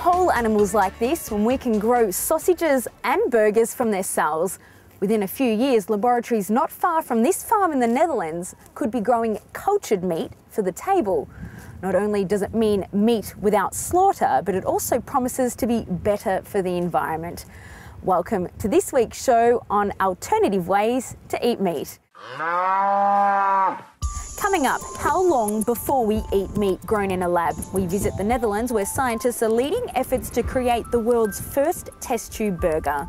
whole animals like this when we can grow sausages and burgers from their cells? Within a few years, laboratories not far from this farm in the Netherlands could be growing cultured meat for the table. Not only does it mean meat without slaughter, but it also promises to be better for the environment. Welcome to this week's show on alternative ways to eat meat. Coming up, how long before we eat meat grown in a lab? We visit the Netherlands where scientists are leading efforts to create the world's first test tube burger.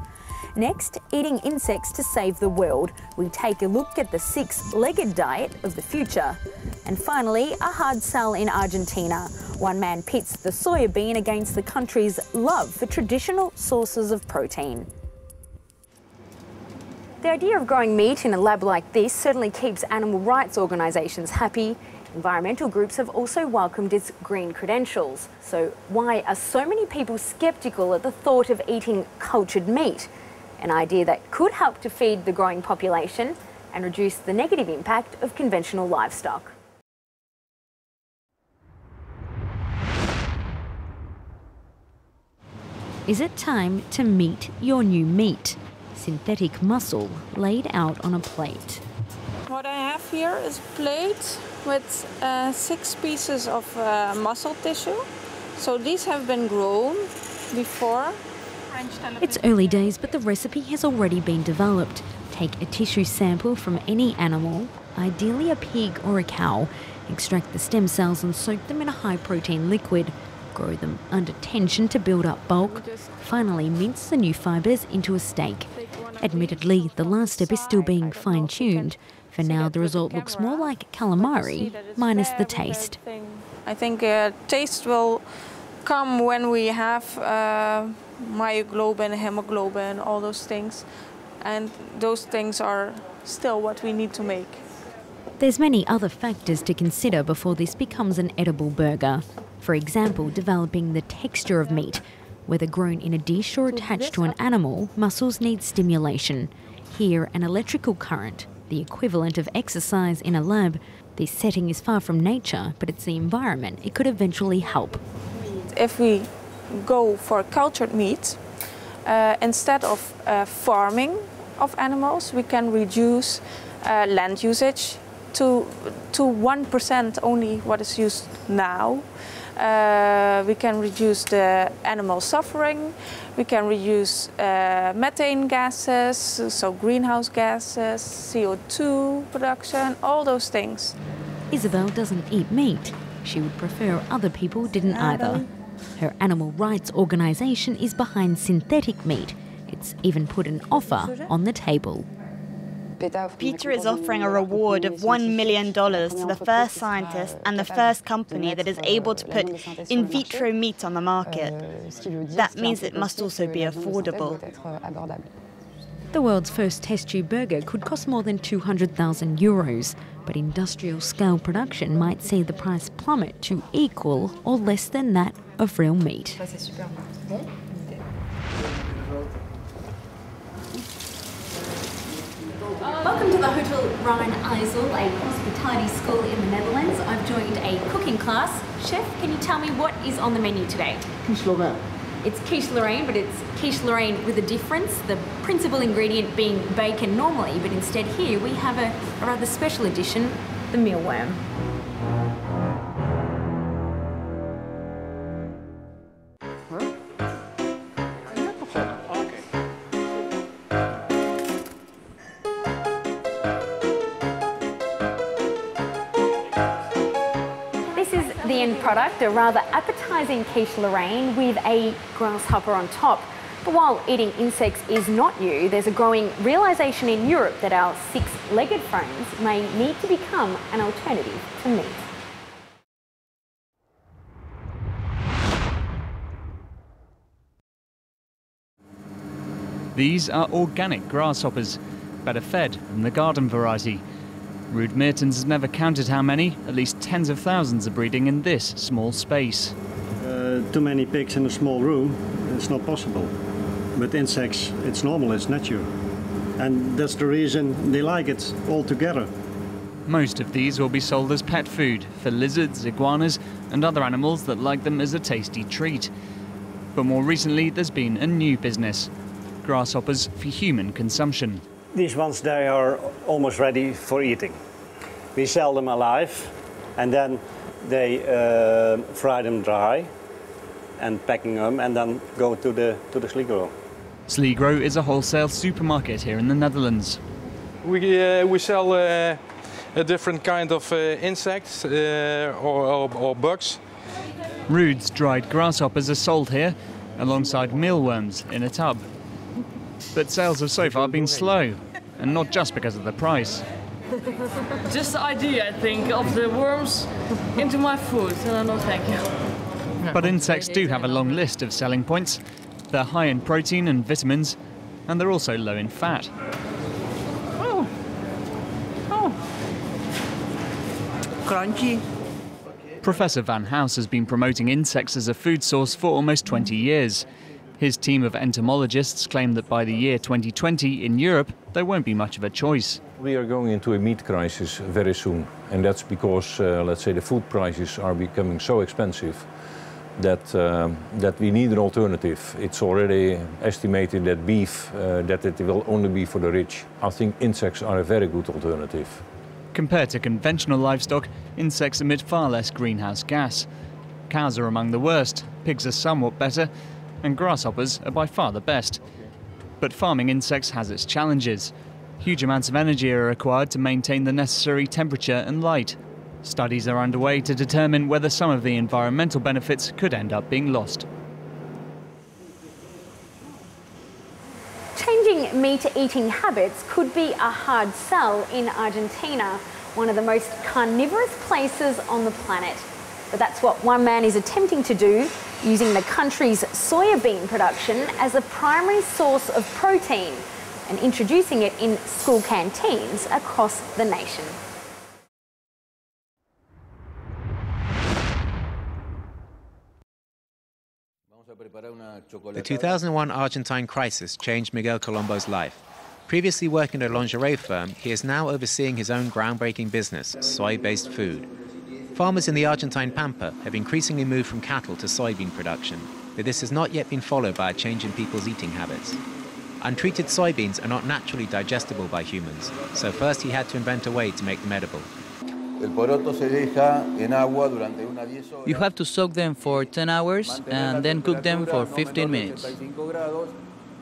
Next, eating insects to save the world. We take a look at the six-legged diet of the future. And finally, a hard sell in Argentina. One man pits the soya bean against the country's love for traditional sources of protein. The idea of growing meat in a lab like this certainly keeps animal rights organisations happy. Environmental groups have also welcomed its green credentials. So why are so many people sceptical at the thought of eating cultured meat? An idea that could help to feed the growing population and reduce the negative impact of conventional livestock. Is it time to meet your new meat? Synthetic muscle laid out on a plate. What I have here is a plate with 6 pieces of muscle tissue. So these have been grown before. It's early days, but the recipe has already been developed. Take a tissue sample from any animal, ideally a pig or a cow, extract the stem cells and soak them in a high-protein liquid. Grow them under tension to build up bulk. Finally, mince the new fibres into a steak. Admittedly, the last step is still being fine-tuned. For now, the result looks more like calamari, minus the taste. I think taste will come when we have myoglobin, hemoglobin, all those things. And those things are still what we need to make. There's many other factors to consider before this becomes an edible burger. For example, developing the texture of meat. Whether grown in a dish or attached to an animal, muscles need stimulation. Here, an electrical current, the equivalent of exercise in a lab. This setting is far from nature, but it's the environment it could eventually help. If we go for cultured meat, instead of farming of animals, we can reduce land usage to 1% only what is used now. We can reduce the animal suffering, we can reduce methane gases, so greenhouse gases, CO2 production, all those things. Isabel doesn't eat meat. She would prefer other people didn't either. Her animal rights organisation is behind synthetic meat. It's even put an offer on the table. Peter is offering a reward of $1 million to the first scientist and the first company that is able to put in vitro meat on the market. That means it must also be affordable. The world's first test tube burger could cost more than €200,000, but industrial scale production might see the price plummet to equal or less than that of real meat. Welcome to the Hotel Rhine IJssel, a hospitality school in the Netherlands. I've joined a cooking class. Chef, can you tell me what is on the menu today? Quiche Lorraine. It's quiche Lorraine, but it's quiche Lorraine with a difference. The principal ingredient being bacon normally, but instead here we have a rather special addition, the mealworm. The end product, a rather appetising quiche Lorraine with a grasshopper on top. But while eating insects is not new, there's a growing realisation in Europe that our six-legged friends may need to become an alternative to meat. These are organic grasshoppers, better fed than the garden variety. Ruud Meertens has never counted how many, at least tens of thousands are breeding in this small space. Too many pigs in a small room, it's not possible. With insects, it's normal, it's natural. And that's the reason they like it all together. Most of these will be sold as pet food for lizards, iguanas and other animals that like them as a tasty treat. But more recently, there's been a new business: grasshoppers for human consumption. These ones, they are almost ready for eating. We sell them alive, and then they fry them dry and packing them, and then go to the Sligro. Sligro is a wholesale supermarket here in the Netherlands. We sell a different kind of insects or bugs. Rude's dried grasshoppers are sold here, alongside mealworms in a tub. But sales have so far been slow, and not just because of the price. Just the idea, I think, of the worms into my food. No, thank you. But insects do have a long list of selling points. They're high in protein and vitamins, and they're also low in fat. Crunchy. Professor Van House has been promoting insects as a food source for almost 20 years. His team of entomologists claim that by the year 2020 in Europe, there won't be much of a choice. We are going into a meat crisis very soon, and that's because, let's say, the food prices are becoming so expensive that we need an alternative. It's already estimated that beef, that it will only be for the rich. I think insects are a very good alternative. Compared to conventional livestock, insects emit far less greenhouse gas. Cows are among the worst, pigs are somewhat better, and grasshoppers are by far the best. But farming insects has its challenges. Huge amounts of energy are required to maintain the necessary temperature and light. Studies are underway to determine whether some of the environmental benefits could end up being lost. Changing meat-eating habits could be a hard sell in Argentina, one of the most carnivorous places on the planet. But that's what one man is attempting to do, using the country's soybean production as a primary source of protein and introducing it in school canteens across the nation. The 2001 Argentine crisis changed Miguel Colombo's life. Previously working at a lingerie firm, he is now overseeing his own groundbreaking business, soy-based food. Farmers in the Argentine Pampa have increasingly moved from cattle to soybean production, but this has not yet been followed by a change in people's eating habits. Untreated soybeans are not naturally digestible by humans, so first he had to invent a way to make them edible. You have to soak them for 10 hours and then cook them for 15 minutes.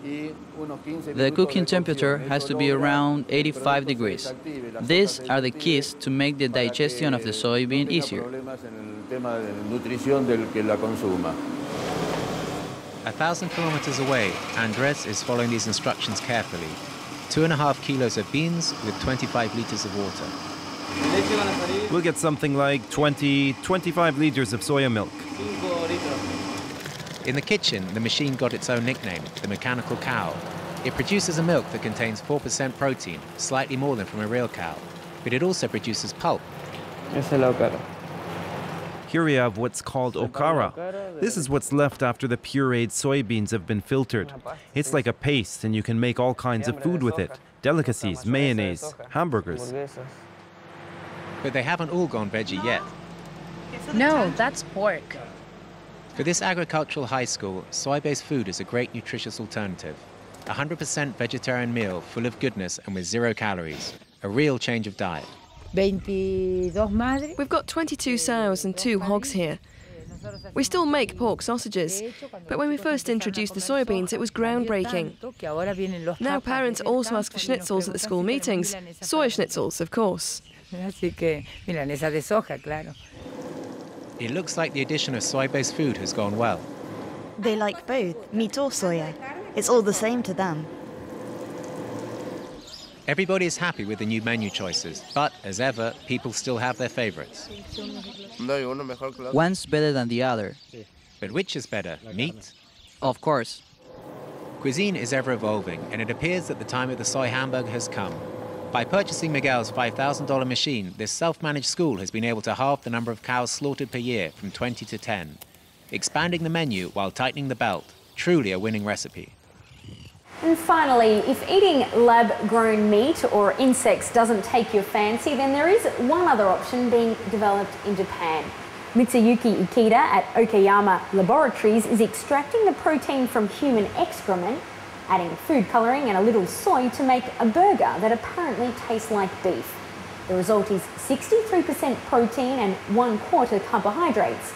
The cooking temperature has to be around 85 degrees. These are the keys to make the digestion of the soybean easier. 1,000 kilometers away, Andres is following these instructions carefully. 2.5 kilos of beans with 25 liters of water. We'll get something like 25 liters of soya milk. In the kitchen, the machine got its own nickname, the mechanical cow. It produces a milk that contains 4% protein, slightly more than from a real cow. But it also produces pulp. Here we have what's called okara. This is what's left after the pureed soybeans have been filtered. It's like a paste, and you can make all kinds of food with it. Delicacies, mayonnaise, hamburgers. But they haven't all gone veggie yet. No, that's pork. For this agricultural high school, soy-based food is a great nutritious alternative. 100% vegetarian meal full of goodness and with 0 calories. A real change of diet. We've got 22 sows and 2 hogs here. We still make pork sausages, but when we first introduced the soybeans, it was groundbreaking. Now parents also ask for schnitzels at the school meetings. Soy schnitzels, of course. It looks like the addition of soy-based food has gone well. They like both, meat or soya. It's all the same to them. Everybody is happy with the new menu choices, but as ever, people still have their favorites. One's better than the other. But which is better, meat? Of course. Cuisine is ever evolving, and it appears that the time of the soy hamburger has come. By purchasing Miguel's $5,000 machine, this self-managed school has been able to halve the number of cows slaughtered per year from 20 to 10. Expanding the menu while tightening the belt, truly a winning recipe. And finally, if eating lab-grown meat or insects doesn't take your fancy, then there is one other option being developed in Japan. Mitsuyuki Ikeda at Okayama Laboratories is extracting the protein from human excrement, adding food colouring and a little soy to make a burger that apparently tastes like beef. The result is 63% protein and 1/4 carbohydrates.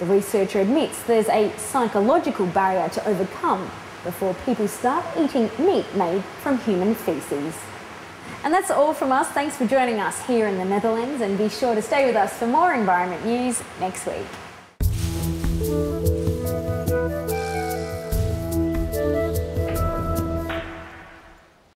The researcher admits there's a psychological barrier to overcome before people start eating meat made from human faeces. And that's all from us. Thanks for joining us here in the Netherlands, and be sure to stay with us for more environment news next week.